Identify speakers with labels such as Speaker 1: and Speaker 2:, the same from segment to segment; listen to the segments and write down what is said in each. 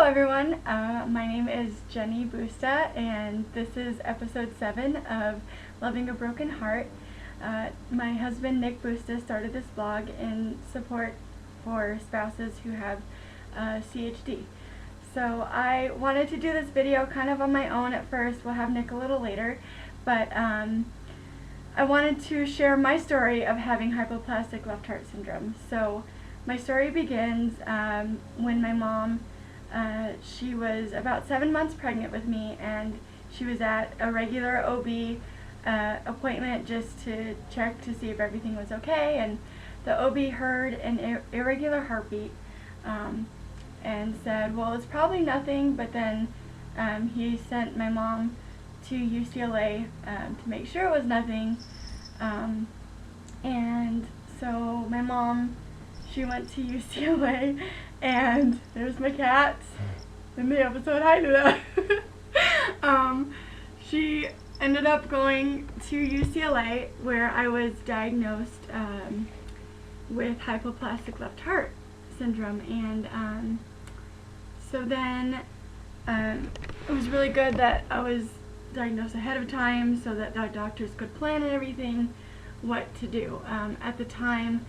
Speaker 1: everyone, my name is Jeni Busta, and this is episode 7 of Loving a Broken Heart. My husband Nick Busta started this blog in support for spouses who have CHD. So I wanted to do this video kind of on my own at first. We'll have Nick a little later, but I wanted to share my story of having hypoplastic left heart syndrome. So my story begins when my mom, she was about 7 months pregnant with me, and she was at a regular OB appointment just to check to see if everything was okay, and the OB heard an irregular heartbeat and said, well, it's probably nothing, but then he sent my mom to UCLA to make sure it was nothing, and so my mom, she went to UCLA, and there's my cat in the episode. Hi to that. She ended up going to UCLA, where I was diagnosed with hypoplastic left heart syndrome, and so then it was really good that I was diagnosed ahead of time so that the doctors could plan and everything what to do. At the time,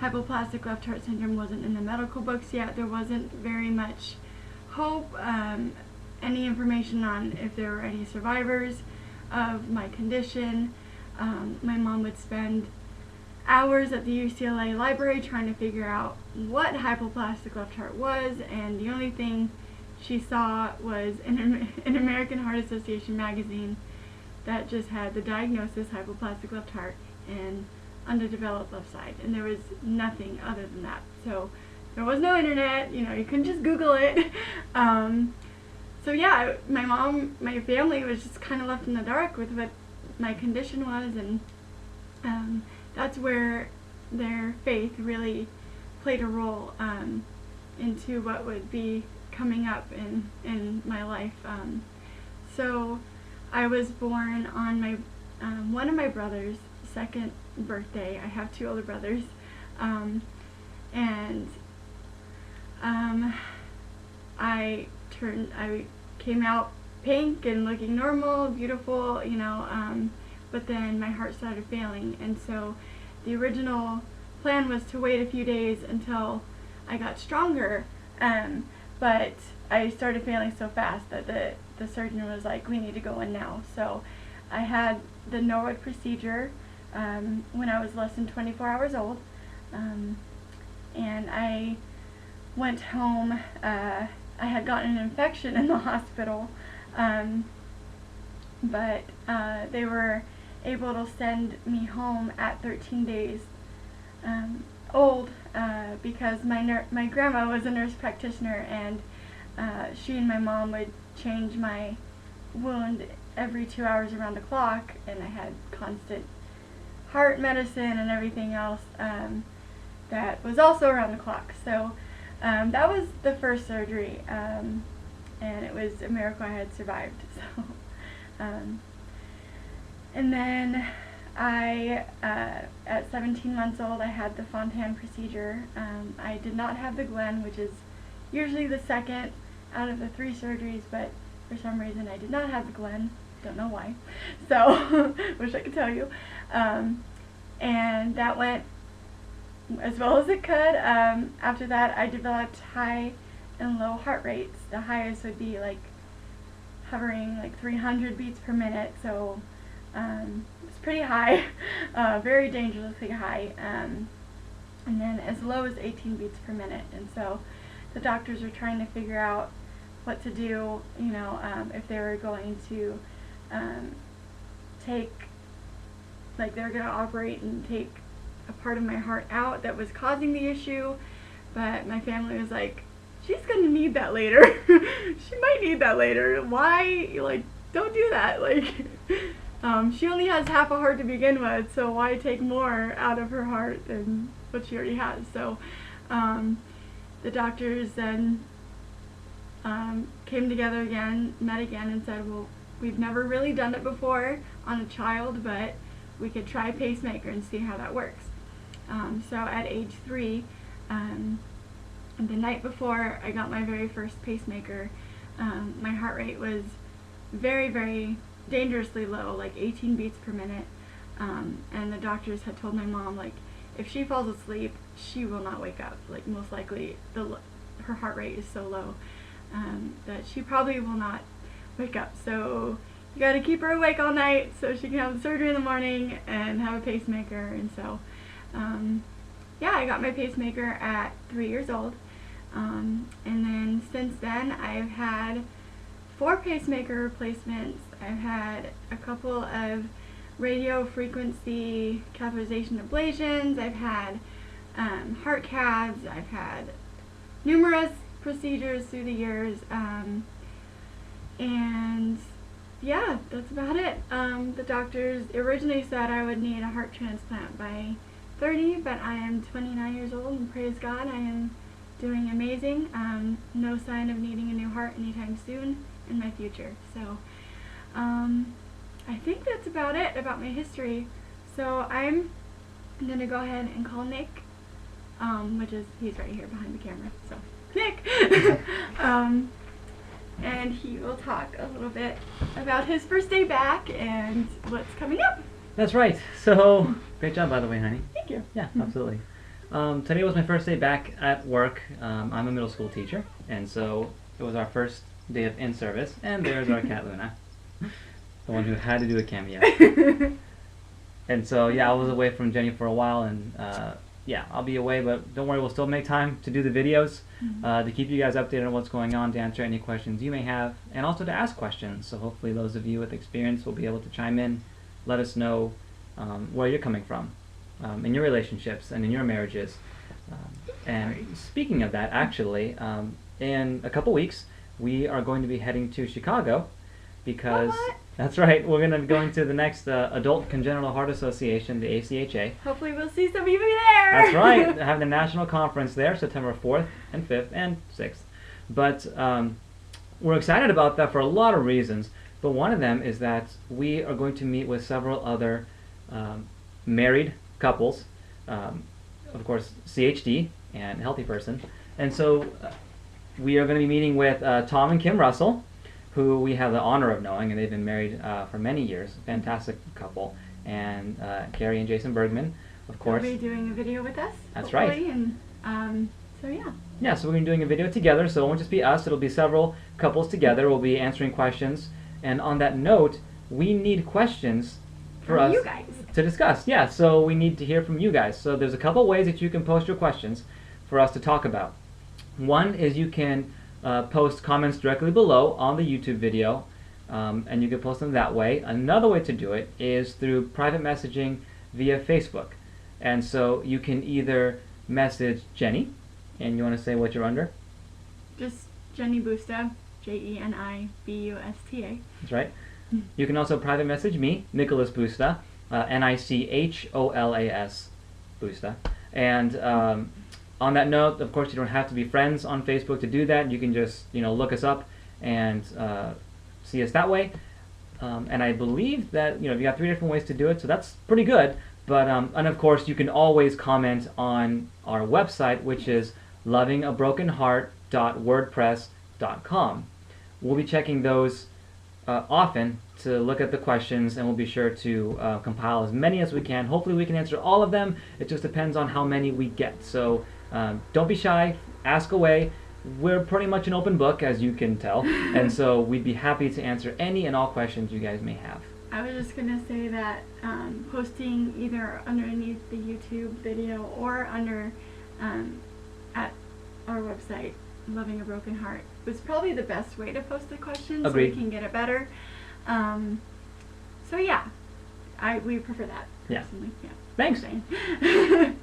Speaker 1: hypoplastic left heart syndrome wasn't in the medical books yet. There wasn't very much hope, any information on if there were any survivors of my condition. My mom would spend hours at the UCLA library trying to figure out what hypoplastic left heart was, and the only thing she saw was an American Heart Association magazine that just had the diagnosis hypoplastic left heart and underdeveloped left side, and there was nothing other than that. So there was no internet, you couldn't just Google it. So yeah, my family was just kind of left in the dark with what my condition was, and that's where their faith really played a role into what would be coming up in my life. So I was born on my one of my brother's second birthday. I have 2 older brothers, and I came out pink and looking normal, beautiful, but then my heart started failing, and so the original plan was to wait a few days until I got stronger, but I started failing so fast that the surgeon was like, we need to go in now. So I had the Norwood procedure when I was less than 24 hours old, and I went home. I had gotten an infection in the hospital, but they were able to send me home at 13 days old because my grandma was a nurse practitioner, and she and my mom would change my wound every 2 hours around the clock, and I had constant heart medicine and everything else that was also around the clock. So that was the first surgery, and it was a miracle I had survived. So, and then at 17 months old, I had the Fontan procedure. I did not have the Glenn, which is usually the second out of the 3 surgeries, but for some reason I did not have the Glenn. Don't know why. So wish I could tell you. And that went as well as it could. After that, I developed high and low heart rates. The highest would be like hovering like 300 beats per minute, so it's pretty high, very dangerously high, and then as low as 18 beats per minute. And so the doctors were trying to figure out what to do, if they were going to they were going to operate and take a part of my heart out that was causing the issue, but my family was like, she's going to need that later. She might need that later. Why? Don't do that. She only has half a heart to begin with, so why take more out of her heart than what she already has? So the doctors then came together again, met again, and said, well, we've never really done it before on a child, but we could try pacemaker and see how that works. So at age 3, the night before I got my very first pacemaker, my heart rate was very, very dangerously low, like 18 beats per minute. And the doctors had told my mom, like, if she falls asleep, she will not wake up. Like, most likely, her heart rate is so low that she probably will not wake up. So you got to keep her awake all night so she can have the surgery in the morning and have a pacemaker. And so, yeah, I got my pacemaker at 3 years old. And then since then, I've had 4 pacemaker replacements. I've had a couple of radio frequency catheterization ablations. I've had heart caths. I've had numerous procedures through the years. And yeah, that's about it. The doctors originally said I would need a heart transplant by 30, but I am 29 years old, and praise God, I am doing amazing. No sign of needing a new heart anytime soon in my future. So I think that's about it about my history. So I'm going to go ahead and call Nick, which is, he's right here behind the camera. So Nick! And he will talk a little bit about his first day back and what's coming up.
Speaker 2: That's right. So, great job, by the way, honey.
Speaker 1: Thank you.
Speaker 2: Yeah, absolutely. Today was my first day back at work. I'm a middle school teacher, and so it was our first day of in-service, and there's our cat Luna, the one who had to do a cameo. And so, yeah, I was away from Jenny for a while, and yeah, I'll be away, but don't worry, we'll still make time to do the videos, to keep you guys updated on what's going on, to answer any questions you may have, and also to ask questions. So hopefully those of you with experience will be able to chime in, let us know where you're coming from in your relationships and in your marriages. And speaking of that, actually, in a couple weeks, we are going to be heading to Chicago because...
Speaker 1: What?
Speaker 2: That's right. We're going to be going to the next Adult Congenital Heart Association, the ACHA.
Speaker 1: Hopefully we'll see some of you there.
Speaker 2: That's right. They have the national conference there, September 4th and 5th and 6th. But we're excited about that for a lot of reasons. But one of them is that we are going to meet with several other married couples, of course, CHD and healthy person. And so we are going to be meeting with Tom and Kim Russell, who we have the honor of knowing, and they've been married for many years. Fantastic couple. And Carrie and Jason Bergman, of course.
Speaker 1: They'll be doing a video with us.
Speaker 2: That's
Speaker 1: hopefully,
Speaker 2: right.
Speaker 1: And so yeah.
Speaker 2: Yeah, so we're going to be doing a video together, so it won't just be us, it'll be several couples together. We'll be answering questions. And on that note, we need questions for us
Speaker 1: you guys
Speaker 2: to discuss. Yeah, so we need to hear from you guys. So there's a couple ways that you can post your questions for us to talk about. One is you can post comments directly below on the YouTube video, and you can post them that way. Another way to do it is through private messaging via Facebook. And so you can either message Jenny, and you want to say what you're under?
Speaker 1: Just Jeni Busta, Jenibusta.
Speaker 2: That's right. You can also private message me, Nicholas Busta, Nicholas Busta. And on that note, of course, you don't have to be friends on Facebook to do that. You can just, look us up and see us that way. And I believe that, you got 3 different ways to do it, so that's pretty good. But and of course, you can always comment on our website, which is lovingabrokenheart.wordpress.com. We'll be checking those often to look at the questions, and we'll be sure to compile as many as we can. Hopefully we can answer all of them. It just depends on how many we get. So don't be shy, ask away. We're pretty much an open book, as you can tell, and so we'd be happy to answer any and all questions you guys may have.
Speaker 1: I was just going to say that posting either underneath the YouTube video or under at our website, Loving a Broken Heart, was probably the best way to post the questions.
Speaker 2: Agreed.
Speaker 1: So we can get it better. So yeah, we prefer that personally. Yeah.
Speaker 2: Thanks.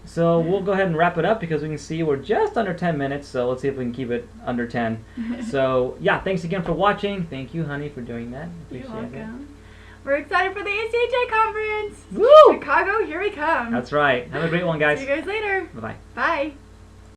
Speaker 2: So we'll go ahead and wrap it up because we can see we're just under 10 minutes, so let's see if we can keep it under 10. So yeah, thanks again for watching. Thank you, honey, for doing that.
Speaker 1: You're welcome. We're excited for the ACHA conference.
Speaker 2: Woo!
Speaker 1: Chicago, here we come.
Speaker 2: That's right. Have a great one, guys.
Speaker 1: See you guys later.
Speaker 2: Bye-bye.
Speaker 1: Bye.